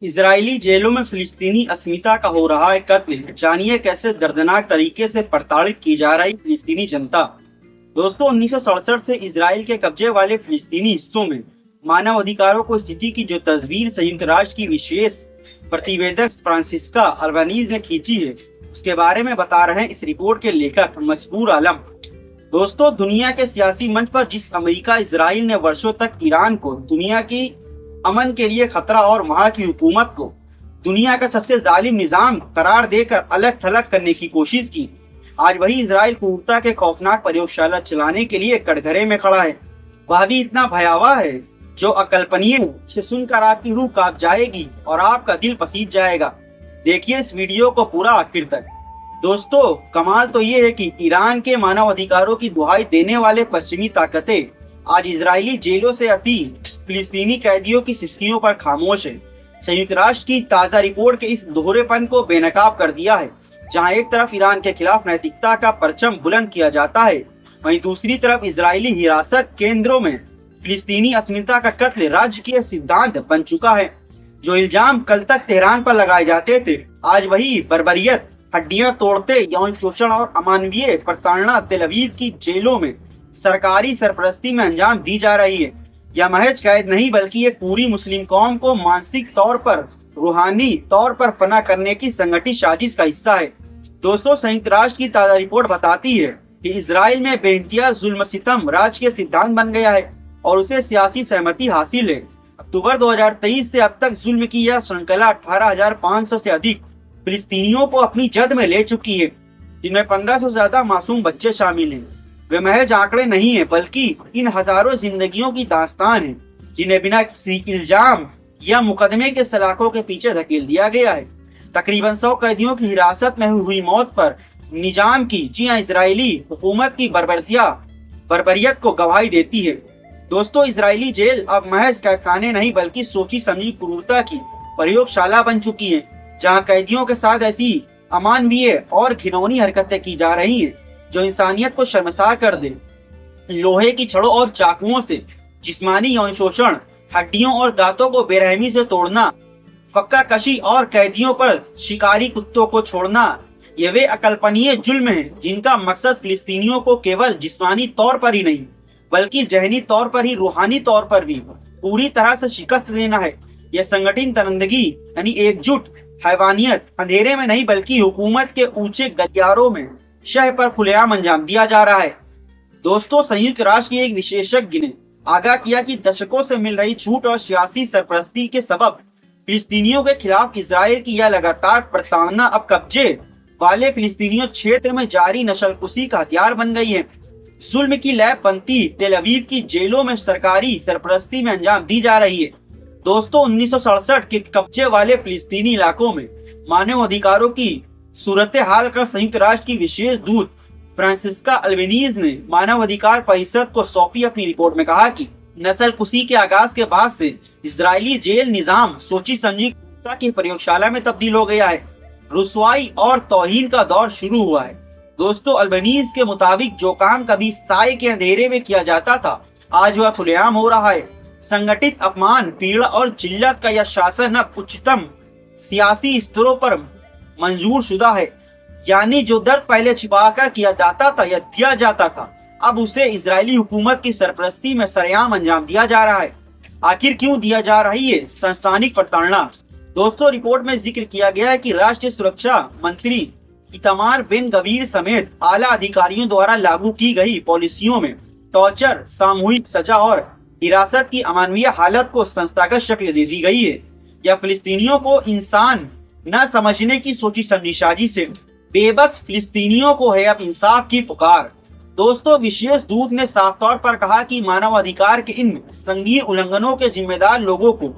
Israeli जेलों में फिलिस्तीनी अस्मिता का हो रहा है कत्ल। जानिए कैसे दर्दनाक तरीके से प्रताड़ित की जा रही फिलिस्तीनी जनता। दोस्तों, 1967 से इजराइल के कब्जे वाले फिलिस्तीनी हिस्सों में मानव अधिकारों को स्थिति की जो तस्वीर संयुक्त राष्ट्र की विशेष प्रतिवेदक फ्रांसिस्का अल्बानीज ने खींची है, उसके बारे में बता रहे हैं इस रिपोर्ट के लेखक मशकूर आलम। दोस्तों, दुनिया के सियासी मंच पर जिस अमेरिका इजराइल ने वर्षों तक ईरान को दुनिया की अमन के लिए खतरा और वहां की हुकूमत को दुनिया का सबसे जालिम निजाम करार देकर अलग थलग करने की कोशिश की, आज वही इजराइल क्रूरता के खौफनाक प्रयोगशाला चलाने के लिए कटघरे में खड़ा है। वह भी इतना भयावह है जो अकल्पनीय है। इसे सुनकर आपकी रूह कांप जाएगी और आपका दिल पसीज जाएगा। देखिए इस वीडियो को पूरा आखिर तक। दोस्तों, कमाल तो ये है कि ईरान के मानव अधिकारों की दुहाई देने वाले पश्चिमी ताकतें आज इजरायली जेलों से आती फिलिस्तीनी कैदियों की सिस्कियों पर खामोश है। संयुक्त राष्ट्र की ताजा रिपोर्ट के इस दोहरेपन को बेनकाब कर दिया है। जहां एक तरफ ईरान के खिलाफ नैतिकता का परचम बुलंद किया जाता है, वहीं दूसरी तरफ इजरायली हिरासत केंद्रों में फिलिस्तीनी अस्मिता का कत्ल राजकीय सिद्धांत बन चुका है। जो इल्जाम कल तक तेहरान पर लगाए जाते थे, आज वही बर्बरियत, हड्डियां तोड़ते यौन शोषण और अमानवीय प्रताड़ना तेल अवीव की जेलों में सरकारी सरपरस्ती में अंजाम दी जा रही है। यह महज कैद नहीं बल्कि एक पूरी मुस्लिम कौम को मानसिक तौर पर, रूहानी तौर पर फना करने की संगठित साजिश का हिस्सा है। दोस्तों, संयुक्त राष्ट्र की ताजा रिपोर्ट बताती है कि इजराइल में बेइंतहा जुल्म सितम राज के सिद्धांत बन गया है और उसे सियासी सहमति हासिल है। अक्टूबर 2023 से अब तक जुल्म की यह श्रृंखला 18,500 से अधिक फिलिस्तीनियों को अपनी जद में ले चुकी है, जिनमें 1500 से ज्यादा मासूम बच्चे शामिल हैं। वे महज आंकड़े नहीं है बल्कि इन हजारों जिंदगियों की दास्तान है, जिन्हें बिना किसी इल्जाम या मुकदमे के सलाखों के पीछे धकेल दिया गया है। तकरीबन 100 कैदियों की हिरासत में हुई मौत पर निजाम की, जी हां, इजरायली हुकूमत की बर्बरियत को गवाही देती है। दोस्तों, इजरायली जेल अब महज कैदखाने नहीं बल्कि सोची समझी क्रूरता की प्रयोगशाला बन चुकी है, जहाँ कैदियों के साथ ऐसी अमानवीय और घिनौनी हरकतें की जा रही है जो इंसानियत को शर्मसार कर दे। लोहे की छड़ों और चाकुओं से जिस्मानी यौन शोषण, हड्डियों और दांतों को बेरहमी से तोड़ना, फक्का कशी और कैदियों पर शिकारी कुत्तों को छोड़ना, ये वे अकल्पनीय जुल्म हैं जिनका मकसद फिलिस्तीनियों को केवल जिस्मानी तौर पर ही नहीं बल्कि जहनी तौर पर ही, रूहानी तौर पर भी पूरी तरह से शिकस्त देना है। यह संगठित दरिंदगी यानी एकजुट हैवानियत अंधेरे में नहीं बल्कि हुकूमत के ऊंचे गलियारों में शह पर खुलेआम अंजाम दिया जा रहा है। दोस्तों, संयुक्त राष्ट्र के एक विशेषज्ञ ने आगाह किया कि दशकों से मिल रही छूट और सियासी सरपरस्ती के सबब फिलिस्तीनियों के खिलाफ इजराइल की यह लगातार प्रताड़ना अब कब्जे वाले फिलिस्तीनियों क्षेत्र में जारी नस्लकुशी का हथियार बन गई है। जुल्म की लैब बनती तेल अवीव की जेलों में सरकारी सरपरस्ती में अंजाम दी जा रही है। दोस्तों, 1967 के कब्जे वाले फिलिस्तीनी इलाकों में मानव अधिकारों की सूरत हाल का संयुक्त राष्ट्र की विशेष दूत फ्रांसिस्का अल्बानीज ने मानव अधिकार परिषद को सौंपी अपनी रिपोर्ट में कहा कि नस्लकुशी के आगाज के बाद से इजरायली जेल निजाम सोची समझी क्रूरता की प्रयोगशाला में तब्दील हो गया है। रुसवाई और तौहीन का दौर शुरू हुआ है। दोस्तों, अल्बानीज के मुताबिक जो काम कभी साए के अंधेरे में किया जाता था, आज वह खुलेआम हो रहा है। संगठित अपमान, पीड़ा और जिल्लत का यह शासन अब उच्चतम सियासी स्तरों पर मंजूर शुदा है। यानी जो दर्द पहले छिपाकर किया जाता था या दिया जाता था, अब उसे इजरायली हुकूमत की सरपरस्ती में सरेआम अंजाम दिया जा रहा है। आखिर क्यों दिया जा रही है संस्थानिक प्रताड़ना? दोस्तों, रिपोर्ट में जिक्र किया गया है कि राष्ट्रीय सुरक्षा मंत्री इतमार बिन गवीर समेत आला अधिकारियों द्वारा लागू की गई पॉलिसियों में टॉर्चर, सामूहिक सजा और हिरासत की अमानवीय हालत को संस्थागत शक्ल दे दी गई है। यह फिलिस्तीनियों को इंसान न समझने की सोची समझी साजिश से बेबस फिलिस्तीनियों को है अब इंसाफ की पुकार। दोस्तों, विशेष दूत ने साफ तौर पर कहा कि मानव अधिकार के इन संगीन उल्लंघनों के जिम्मेदार लोगों को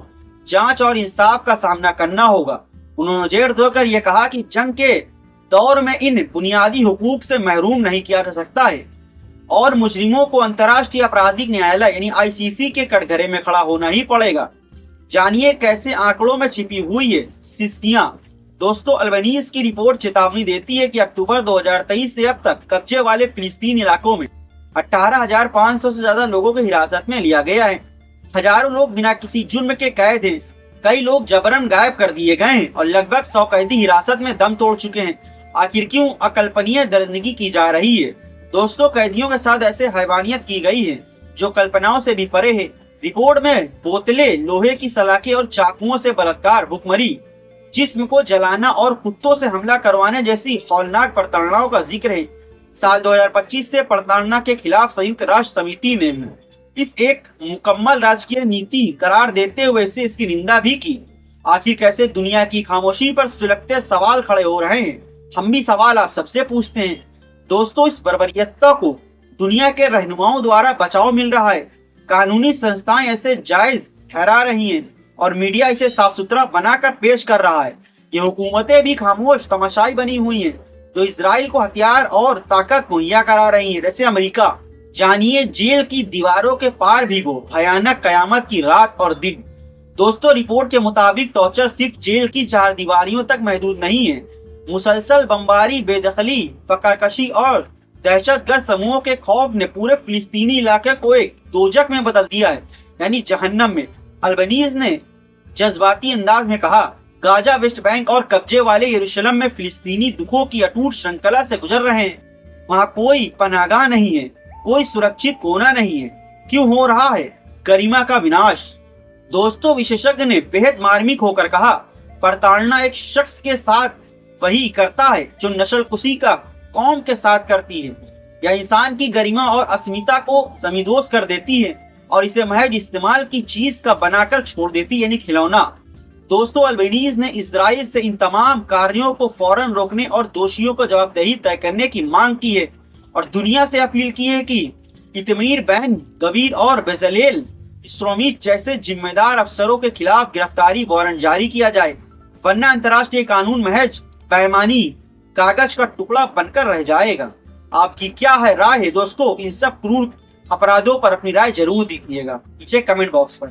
जांच और इंसाफ का सामना करना होगा। उन्होंने जोर देकर यह कहा कि जंग के दौर में इन बुनियादी हुकूक से महरूम नहीं किया जा सकता है और मुजरिमों को अंतर्राष्ट्रीय आपराधिक न्यायालय यानी ICC के कटघरे में खड़ा होना ही पड़ेगा। जानिए कैसे आंकड़ों में छिपी हुई है सिस्कियां। दोस्तों, अल्बानीज की रिपोर्ट चेतावनी देती है कि अक्टूबर 2023 से अब तक कब्जे वाले फिलिस्तीन इलाकों में 18,500 से ज्यादा लोगों को हिरासत में लिया गया है। हजारों लोग बिना किसी जुर्म के कैद हैं कई लोग जबरन गायब कर दिए गए हैं और लगभग 100 कैदी हिरासत में दम तोड़ चुके हैं। आखिर क्यों अकल्पनीय दरिंदगी की जा रही है? दोस्तों, कैदियों के साथ ऐसे हैवानियत की गई है जो कल्पनाओं से भी परे है। रिपोर्ट में बोतलें, लोहे की सलाखें और चाकुओं से बलात्कार, भुखमरी, जिस्म को जलाना और कुत्तों से हमला करवाने जैसी हौलनाक प्रताड़नाओं का जिक्र है। साल 2025 से प्रताड़ना के खिलाफ संयुक्त राष्ट्र समिति ने इस एक मुकम्मल राजकीय नीति करार देते हुए से इसकी निंदा भी की। आखिर कैसे दुनिया की खामोशी पर सुलगते सवाल खड़े हो रहे हैं? हम भी सवाल आप सबसे पूछते हैं। दोस्तों, इस बर्बरियता को दुनिया के रहनुमाओं द्वारा बचाव मिल रहा है। कानूनी संस्थाएं ऐसे जायज ठहरा रही हैं और मीडिया इसे साफ सुथरा बनाकर पेश कर रहा है। ये हुकूमतें भी खामोश तमाशाई बनी हुई हैं जो इजराइल को हथियार और ताकत मुहैया करा रही हैं, जैसे अमेरिका। जानिए जेल की दीवारों के पार भी वो भयानक कयामत की रात और दिन। दोस्तों, रिपोर्ट के मुताबिक टॉर्चर सिर्फ जेल की चार दीवारियों तक महदूद नहीं है। मुसलसल बमबारी, बेदखली, फकाकशी और दहशतगर्द समूहों के खौफ ने पूरे फिलिस्तीनी इलाके को एक दोजक में बदल दिया है, यानी जहन्नम में। अल्बनीज ने जज्बाती अंदाज में कहा, गाजा, वेस्ट बैंक और कब्जे वाले यरूशलेम में फिलिस्तीनी दुखों की अटूट श्रृंखला से गुजर रहे हैं। वहाँ कोई पनाहगाह नहीं है, कोई सुरक्षित कोना नहीं है। क्यों हो रहा है गरिमा का विनाश? दोस्तों, विशेषज्ञ ने बेहद मार्मिक होकर कहा, प्रताड़ना एक शख्स के साथ वही करता है जो नस्लकुशी का कौम के साथ करती है। यह इंसान की गरिमा और अस्मिता को जमींदोज कर देती है और इसे महज इस्तेमाल की चीज का बनाकर छोड़ देती है, यानी खिलौना। दोस्तों, अल्बनीज ने इजराइल से इन तमाम कार्यों को फौरन रोकने और दोषियों को जवाबदेही तय करने की मांग की है और दुनिया से अपील की है कि इतमीर बैन गवीर और बेजलेल स्ट्रोमिच जैसे जिम्मेदार अफसरों के खिलाफ गिरफ्तारी वारंट जारी किया जाए, वरना अंतर्राष्ट्रीय कानून महज पैमानी कागज का टुकड़ा बनकर रह जाएगा। आपकी क्या है राय है दोस्तों? इन सब क्रूर अपराधों पर अपनी राय जरूर दीजिएगा नीचे कमेंट बॉक्स पर।